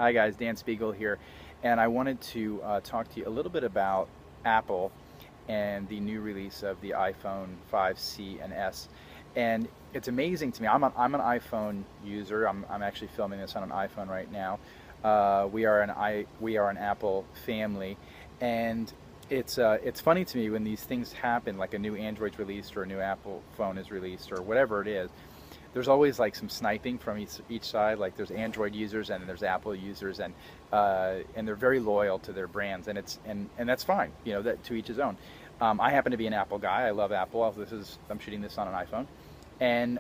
Hi guys, Dan Spiegel here, and I wanted to talk to you a little bit about Apple and the new release of the iPhone 5C and S. And it's amazing to me. I'm an iPhone user. I'm actually filming this on an iPhone right now. We are an Apple family, and it's funny to me when these things happen, like a new Android's released or a new Apple phone is released or whatever it is. There's always like some sniping from each side. Like there's Android users and there's Apple users, and they're very loyal to their brands, and that's fine. You know, that to each his own. I happen to be an Apple guy. I love Apple. I'm shooting this on an iPhone, and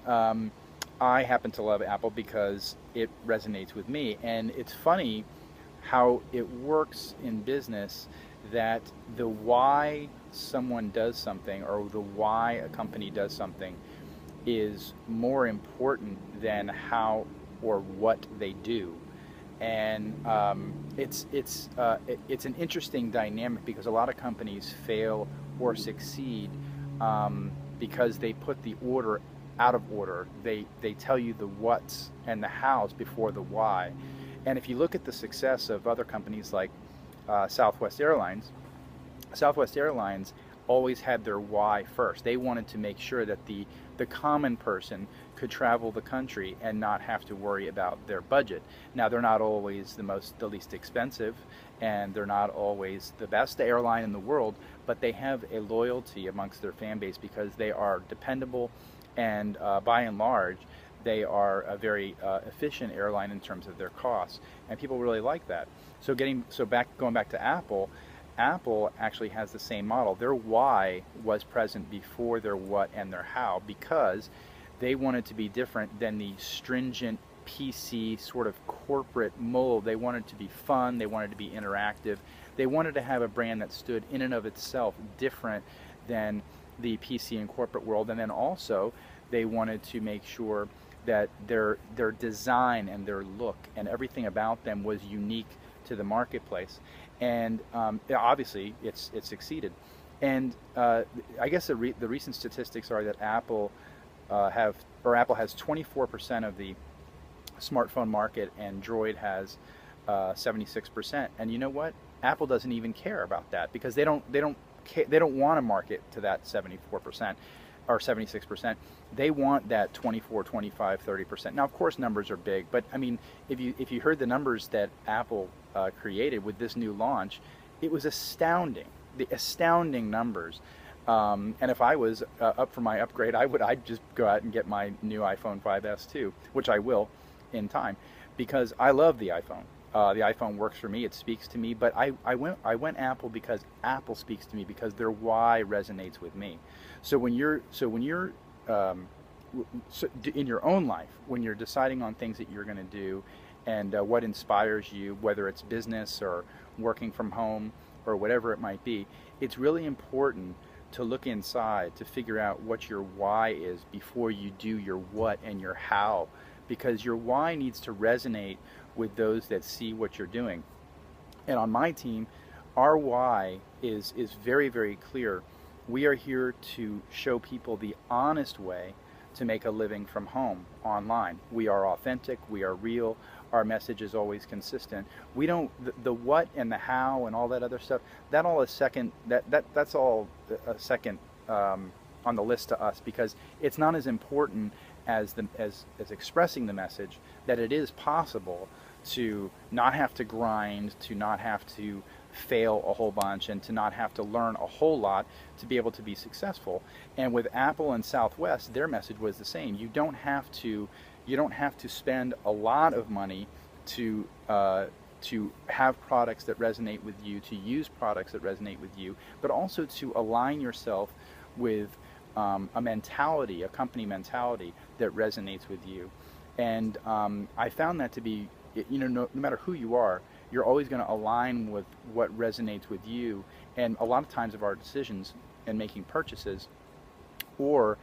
I happen to love Apple because it resonates with me. And it's funny how it works in business, that the why someone does something or the why a company does something is more important than how or what they do. And it's an interesting dynamic because a lot of companies fail or succeed because they put the order out of order. They tell you the what's and the how's before the why. And if you look at the success of other companies like Southwest Airlines, Southwest Airlines always had their why first. They wanted to make sure that the common person could travel the country and not have to worry about their budget. Now, they're not always the least expensive, and they're not always the best airline in the world, but they have a loyalty amongst their fan base because they are dependable, and by and large they are a very efficient airline in terms of their costs, and people really like that. Going back to Apple, Apple actually has the same model. Their why was present before their what and their how because they wanted to be different than the stringent PC sort of corporate mold. They wanted to be fun, they wanted to be interactive, they wanted to have a brand that stood in and of itself different than the PC and corporate world. And then also they wanted to make sure that their design and their look and everything about them was unique to the marketplace. And obviously it's succeeded. And I guess the recent statistics are that Apple has 24% of the smartphone market, and Android has 76%. And you know what? Apple doesn't even care about that because they don't want to market to that 74% or 76%. They want that 24, 25, 30%. Now, of course, numbers are big, but I mean, if you heard the numbers that Apple created with this new launch, it was astounding. The astounding numbers. And if I was up for my upgrade, I'd just go out and get my new iPhone 5S too, which I will in time, because I love the iPhone. The iPhone works for me; it speaks to me. But I went Apple because Apple speaks to me, because their why resonates with me. So when you're in your own life, when you're deciding on things that you're going to do, and what inspires you, whether it's business or working from home or whatever it might be, it's really important to look inside to figure out what your why is before you do your what and your how, because your why needs to resonate with those that see what you're doing. And on my team, our why is very, very clear. We are here to show people the honest way to make a living from home online. We are authentic, we are real, our message is always consistent. We don't, the what and the how and all that other stuff, that all is second, that's all a second on the list to us, because it's not as important as expressing the message, that it is possible to not have to grind, to not have to fail a whole bunch, and to not have to learn a whole lot to be able to be successful. And with Apple and Southwest, their message was the same. You don't have to spend a lot of money to have products that resonate with you, to use products that resonate with you, but also to align yourself with a mentality, a company mentality that resonates with you. And I found that to be, no matter who you are, you're always going to align with what resonates with you. And a lot of times of our decisions and making purchases, or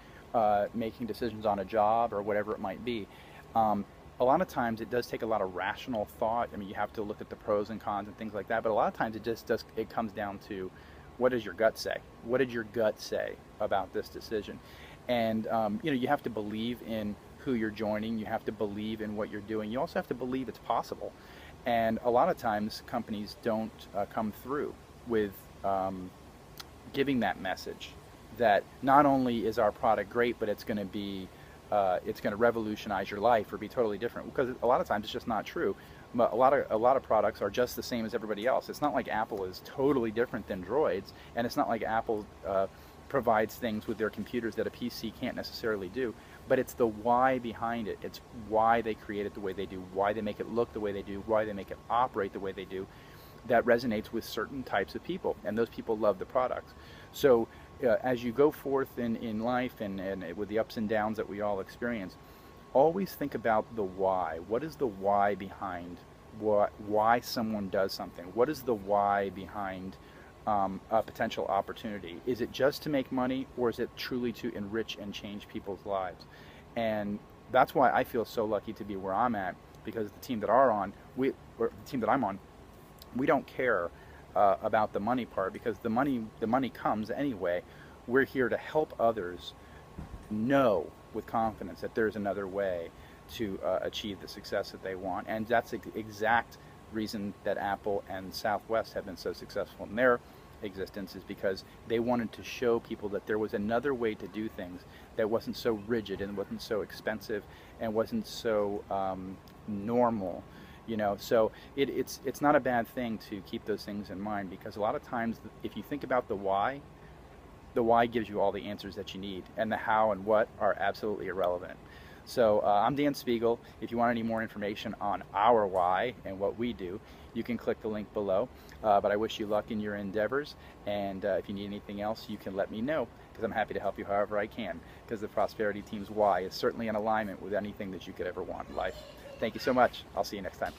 making decisions on a job or whatever it might be, a lot of times it does take a lot of rational thought. I mean, you have to look at the pros and cons and things like that, but a lot of times it comes down to, what does your gut say? What did your gut say about this decision? And you have to believe in who you're joining. You have to believe in what you're doing. You also have to believe it's possible. And a lot of times companies don't come through with giving that message that not only is our product great, but it's going to revolutionize your life or be totally different. Because a lot of times it's just not true. But a lot of products are just the same as everybody else. It's not like Apple is totally different than Droids, and it's not like Apple provides things with their computers that a PC can't necessarily do. But it's the why behind it. It's why they create it the way they do, why they make it look the way they do, why they make it operate the way they do, that resonates with certain types of people, and those people love the products. So as you go forth in life and with the ups and downs that we all experience, always think about the why. What is the why behind why someone does something? What is the why behind a potential opportunity? Is it just to make money, or is it truly to enrich and change people's lives? And that's why I feel so lucky to be where I'm at, because the team that the team that I'm on, we don't care about the money part, because the money comes anyway. We're here to help others know with confidence that there's another way to achieve the success that they want. And that's the exact reason that Apple and Southwest have been so successful in their existence, is because they wanted to show people that there was another way to do things that wasn't so rigid and wasn't so expensive and wasn't so normal. So it's not a bad thing to keep those things in mind, because a lot of times if you think about the why gives you all the answers that you need, and the how and what are absolutely irrelevant. So I'm Dan Spiegel. If you want any more information on our why and what we do, you can click the link below. But I wish you luck in your endeavors, and if you need anything else, you can let me know, because I'm happy to help you however I can, because the Prosperity Team's why is certainly in alignment with anything that you could ever want in life. Thank you so much. I'll see you next time.